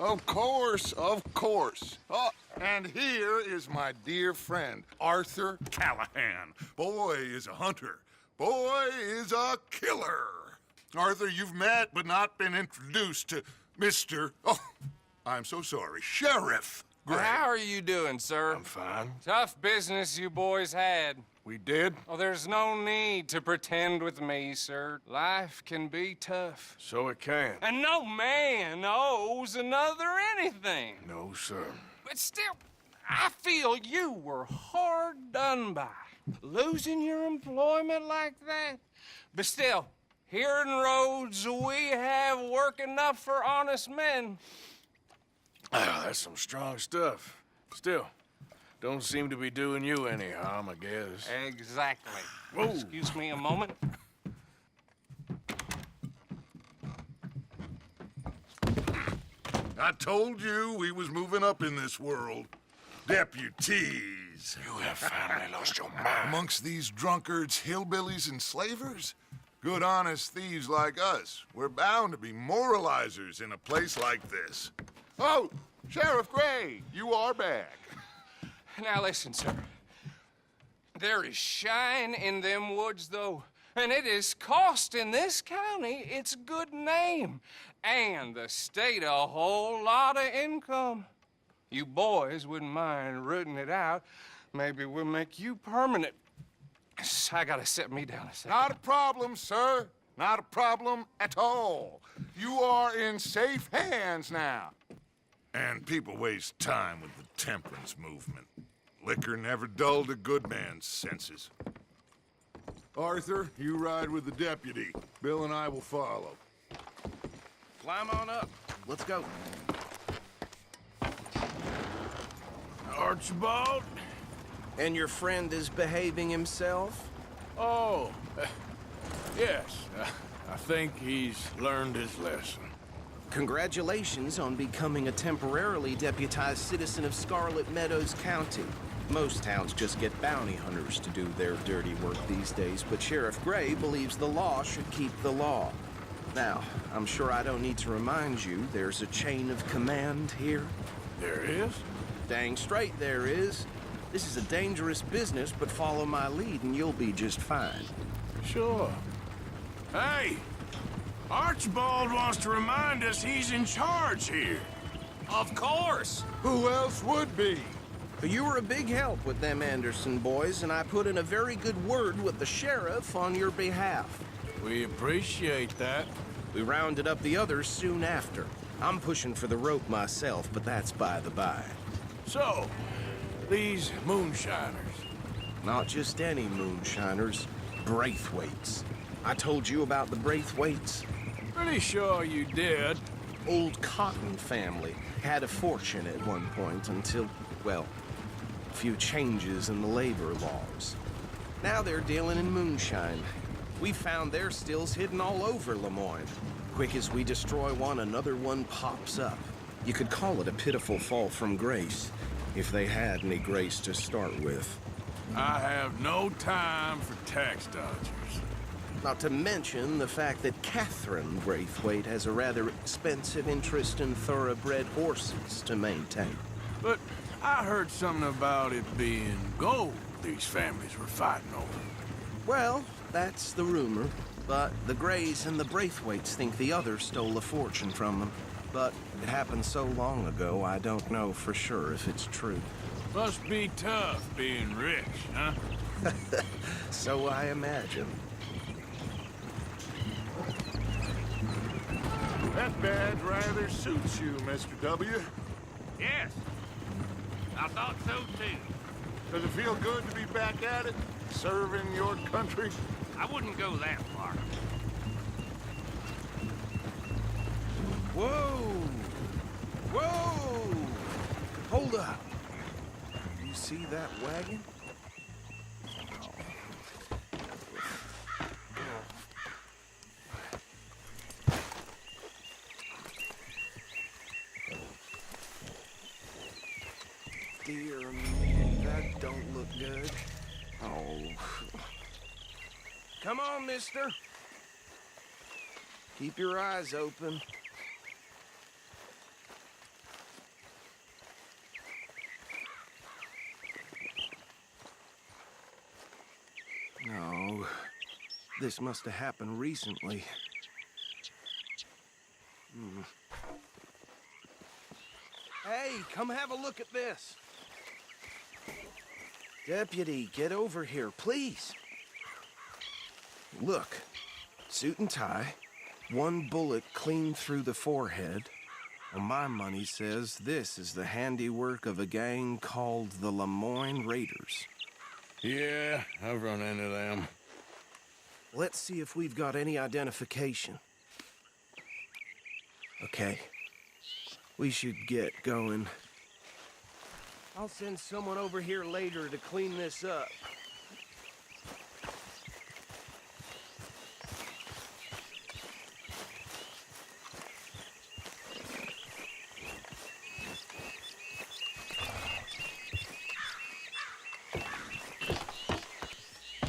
Of course, of course. Oh, and here is my dear friend, Arthur Callahan. Boy is a hunter. Boy is a killer. Arthur, you've met but not been introduced to Mr. Oh, I'm so sorry, Sheriff Gray. How are you doing, sir? I'm fine. Tough business you boys had. We did? Oh, there's no need to pretend with me, sir. Life can be tough. So it can. And no man owes another anything. No, sir. But still, I feel you were hard done by. Losing your employment like that. But still, here in Rhodes, we have work enough for honest men. Ah, that's some strong stuff. Still, don't seem to be doing you any harm, I guess. Exactly. Whoa. Excuse me a moment. I told you we was moving up in this world. Deputies. You have finally lost your mind. Amongst these drunkards, hillbillies, and slavers? Good, honest thieves like us. We're bound to be moralizers in a place like this. Oh, Sheriff Gray, you are back. Now listen, sir. There is shine in them woods, though, and it is costing this county its good name and the state a whole lot of income. You boys wouldn't mind rooting it out. Maybe we'll make you permanent. I gotta sit me down a second. Not a problem, sir. Not a problem at all. You are in safe hands now. And people waste time with the temperance movement. Liquor never dulled a good man's senses. Arthur, you ride with the deputy. Bill and I will follow. Climb on up. Let's go. Archibald? And your friend is behaving himself? Oh, yes. I think he's learned his lesson. Congratulations on becoming a temporarily deputized citizen of Scarlet Meadows County. Most towns just get bounty hunters to do their dirty work these days, but Sheriff Gray believes the law should keep the law. Now, I'm sure I don't need to remind you there's a chain of command here. There is? Dang straight there is. This is a dangerous business, but follow my lead and you'll be just fine. Sure. Hey! Archibald wants to remind us he's in charge here. Of course. Who else would be? You were a big help with them Anderson boys, and I put in a very good word with the sheriff on your behalf. We appreciate that. We rounded up the others soon after. I'm pushing for the rope myself, but that's by the by. So, these moonshiners. Not just any moonshiners, Braithwaites. I told you about the Braithwaites. Pretty sure you did. Old Cotton family had a fortune at one point until, well, a few changes in the labor laws. Now they're dealing in moonshine. We found their stills hidden all over Lemoyne. Quick as we destroy one, another one pops up. You could call it a pitiful fall from grace, if they had any grace to start with. I have no time for tax dodgers. Not to mention the fact that Catherine Braithwaite has a rather expensive interest in thoroughbred horses to maintain. But I heard something about it being gold these families were fighting over. Well, that's the rumor. But the Grays and the Braithwaites think the others stole a fortune from them. But it happened so long ago, I don't know for sure if it's true. Must be tough being rich, huh? So I imagine. That badge rather suits you, Mr. W. Yes, I thought so too. Does it feel good to be back at it, serving your country? I wouldn't go that far. Whoa! Whoa! Hold up. You see that wagon? Dear me, that don't look good. Oh. Come on, mister. Keep your eyes open. This must have happened recently. Hey, come have a look at this. Deputy, get over here, please. Look, suit and tie, one bullet clean through the forehead. Well, my money says this is the handiwork of a gang called the Lemoyne Raiders. Yeah, I've run into them. Let's see if we've got any identification. Okay. We should get going. I'll send someone over here later to clean this up.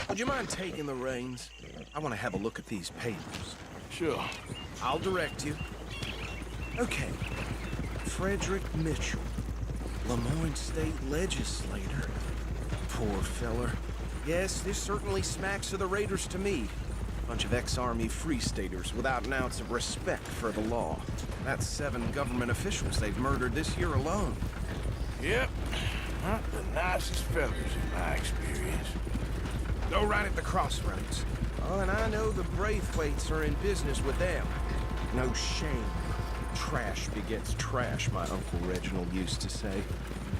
Would you mind taking the reins? I want to have a look at these papers. Sure. I'll direct you. Okay. Frederick Mitchell, Lemoyne State Legislator. Poor feller. Yes, this certainly smacks of the Raiders to me. Bunch of ex-Army Free Staters without an ounce of respect for the law. That's 7 government officials they've murdered this year alone. Yep. Not the nicest fellas in my experience. Go right at the crossroads. Oh, and I know the Braithwaites are in business with them. No shame. Trash begets trash, my Uncle Reginald used to say.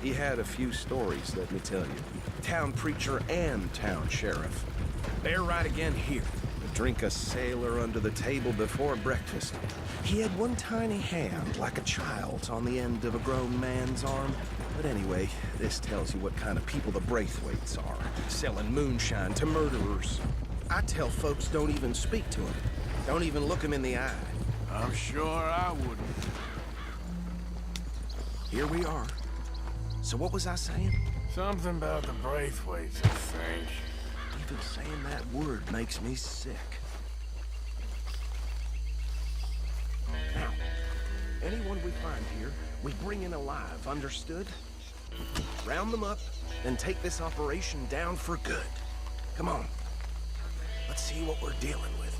He had a few stories, let me tell you. Town preacher and town sheriff. They're right again here. Drink a sailor under the table before breakfast. He had one tiny hand, like a child's, on the end of a grown man's arm. But anyway, this tells you what kind of people the Braithwaites are. Selling moonshine to murderers. I tell folks don't even speak to them. Don't even look them in the eye. I'm sure I wouldn't. Here we are. So what was I saying? Something about the Braithwaites, I think. Even saying that word makes me sick. Now, anyone we find here, we bring in alive, understood? Round them up, then take this operation down for good. Come on. Let's see what we're dealing with.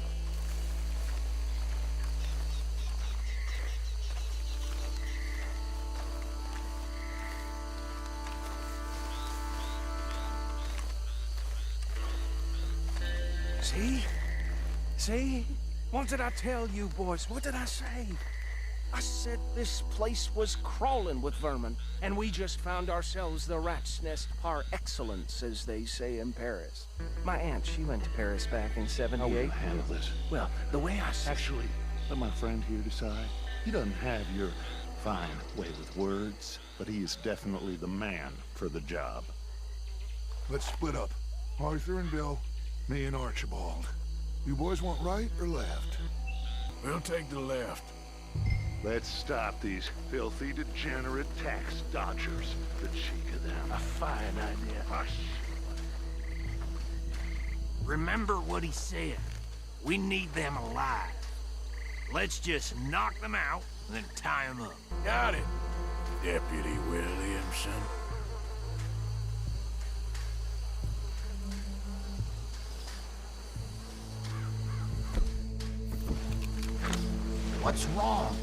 See? See? What did I tell you, boys? What did I say? I said this place was crawling with vermin, and we just found ourselves the rat's nest par excellence, as they say in Paris. My aunt, she went to Paris back in How will '78. you handle this? Well, the way I see Actually, let my friend here decide. He doesn't have your fine way with words, but he is definitely the man for the job. Let's split up. Arthur and Bill, me and Archibald. You boys want right or left? We'll take the left. Let's stop these filthy, degenerate tax dodgers. The cheek of them. A fine idea. Hush. Remember what he said. We need them alive. Let's just knock them out and then tie them up. Got it, Deputy Williamson. What's wrong?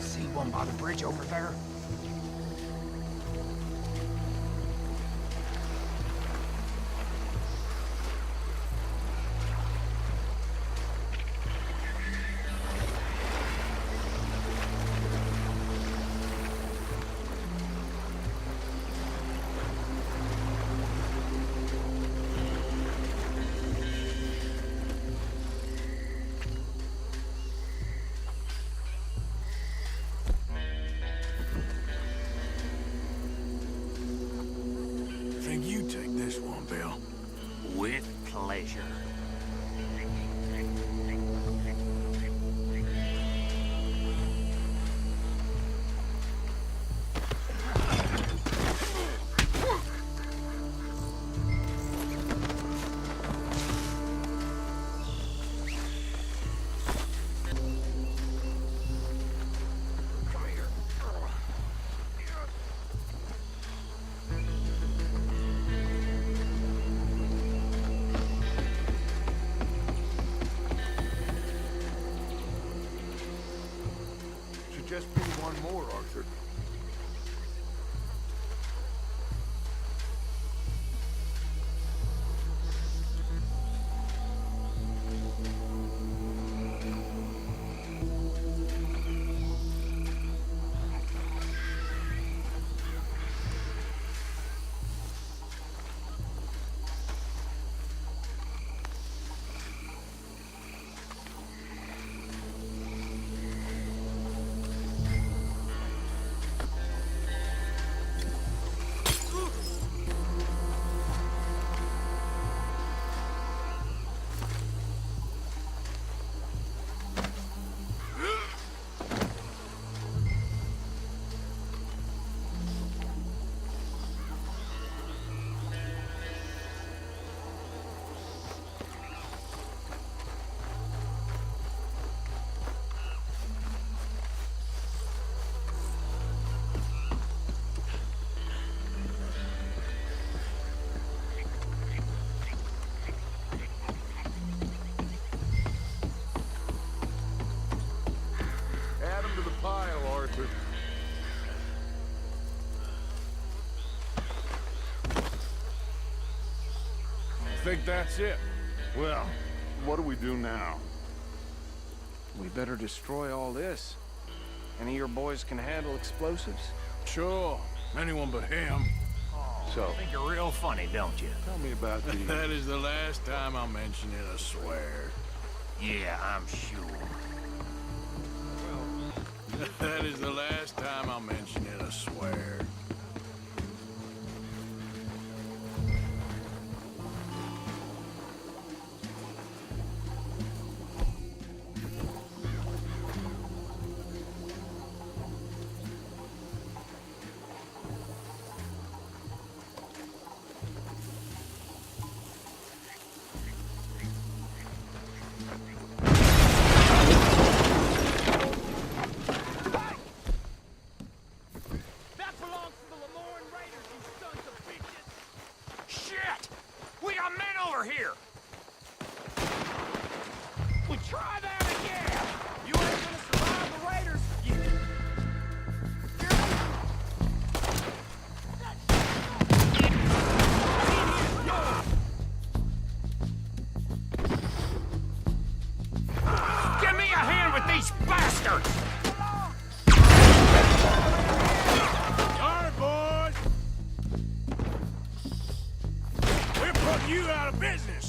See one by the bridge over there? Think you take this one, Bill? With pleasure. more, Arthur. Add 'em to the pile, Arthur. I think that's it. Well, what do we do now? We better destroy all this. Any of your boys can handle explosives? Sure. Anyone but him. So, I think you're real funny, don't you? tell me about the... That is the last time I mention it, I swear. Yeah, I'm sure. That is the last time I'll mention it, I swear. That belongs to the Lemoyne Raiders, you sons of bitches! Shit! We got men over here! We try that again! You ain't gonna survive the Raiders! Give me a hand with these bastards! All right, boys. We're putting you out of business.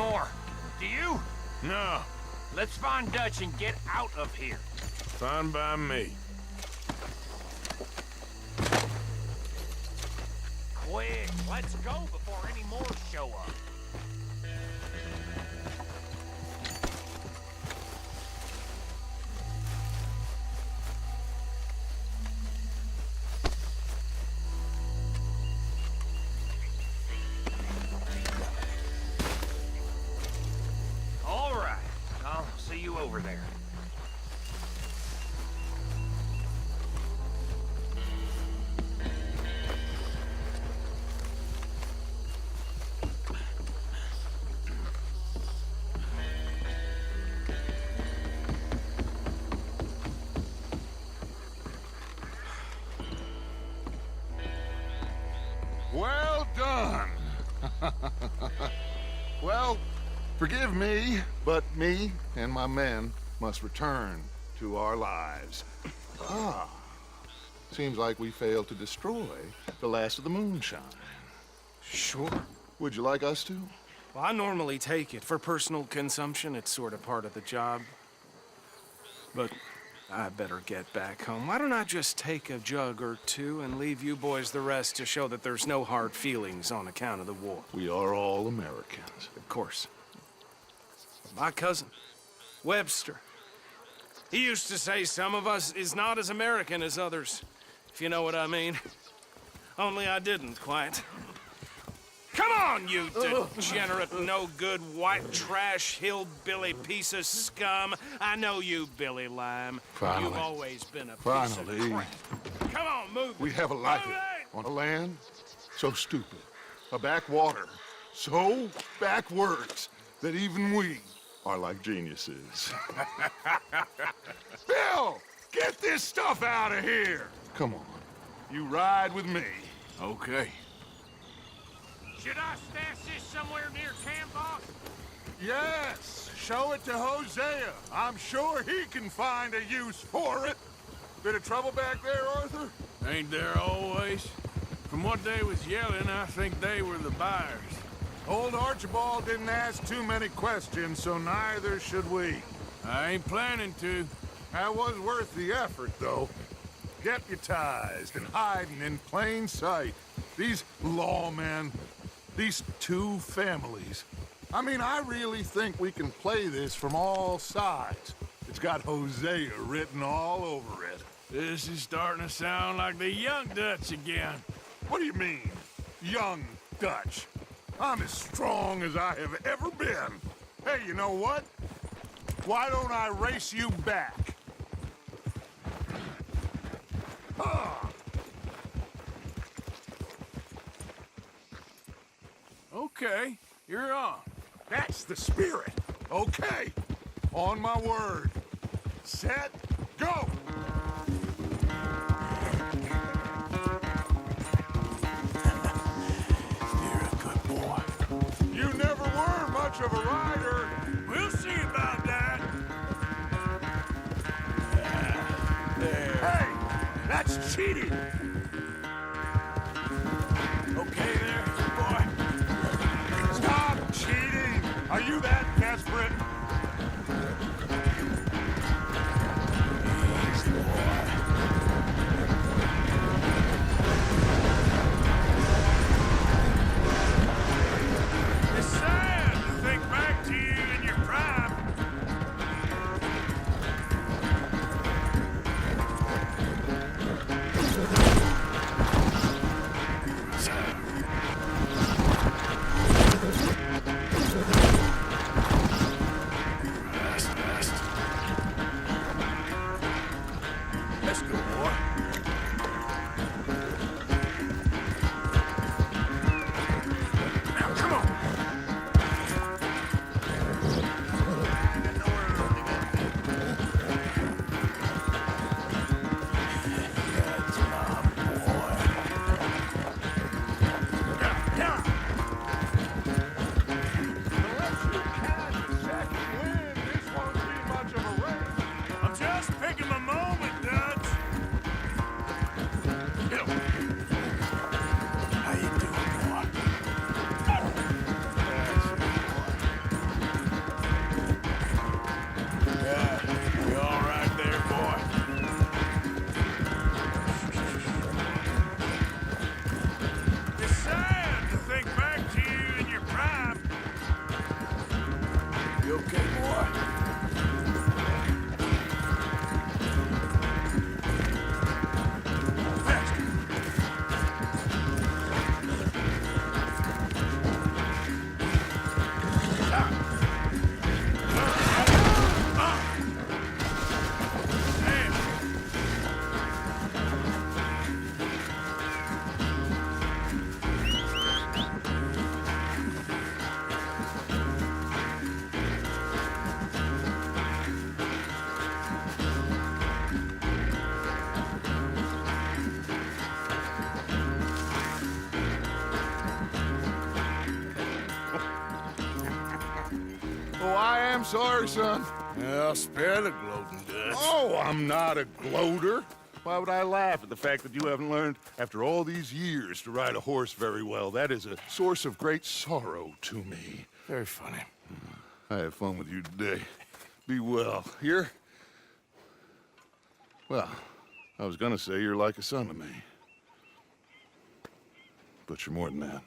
more. Do you? No, Let's find Dutch and get out of here. fine by me. Quick, let's go before any more show up. All right, I'll see you over there. Well done. Well, forgive me, but me and my men must return to our lives. Seems like we failed to destroy the last of the moonshine. Sure. Would you like us to? Well, I normally take it. For personal consumption, it's sort of part of the job. But I better get back home. Why don't I just take a jug or two and leave you boys the rest to show that there's no hard feelings on account of the war? We are all Americans. Of course. My cousin, Webster, he used to say some of us is not as American as others, if you know what I mean. Only I didn't quite. Come on, you degenerate, no-good, white trash, hillbilly piece of scum. I know you, Billy Lime. Finally. You've always been a piece Finally. of crap. Come on, move We it. have a life Move it! on a land so stupid, a backwater so backwards that even we are like geniuses. Bill, get this stuff out of here. Come on. You ride with me. Okay. Should I stash this somewhere near camp, boss? Yes, show it to Hosea. I'm sure he can find a use for it. Bit of trouble back there, Arthur? Ain't there always? From what they was yelling, I think they were the buyers. Old Archibald didn't ask too many questions, so neither should we. I ain't planning to. That was worth the effort, though. Deputized and hiding in plain sight. These lawmen, these two families. I mean, I really think we can play this from all sides. It's got Hosea written all over it. This is starting to sound like the young Dutch again. What do you mean, young Dutch? I'm as strong as I have ever been. Hey, you know what? Why don't I race you back? Ah! Okay, you're on. That's the spirit. Okay. On my word. Set, go! You're a good boy. You never were much of a rider. We'll see about that. There. Hey, that's cheating. Okay there, good boy. Stop cheating. Are you that desperate? It's sad to think back to you in your prime. I am sorry, son. I'll spare the gloating Dutch. Oh, I'm not a gloater. Why would I laugh at the fact that you haven't learned, after all these years, to ride a horse very well? That is a source of great sorrow to me. Very funny. I had fun with you today. Be well. Here? Well, I was gonna say you're like a son to me. But you're more than that.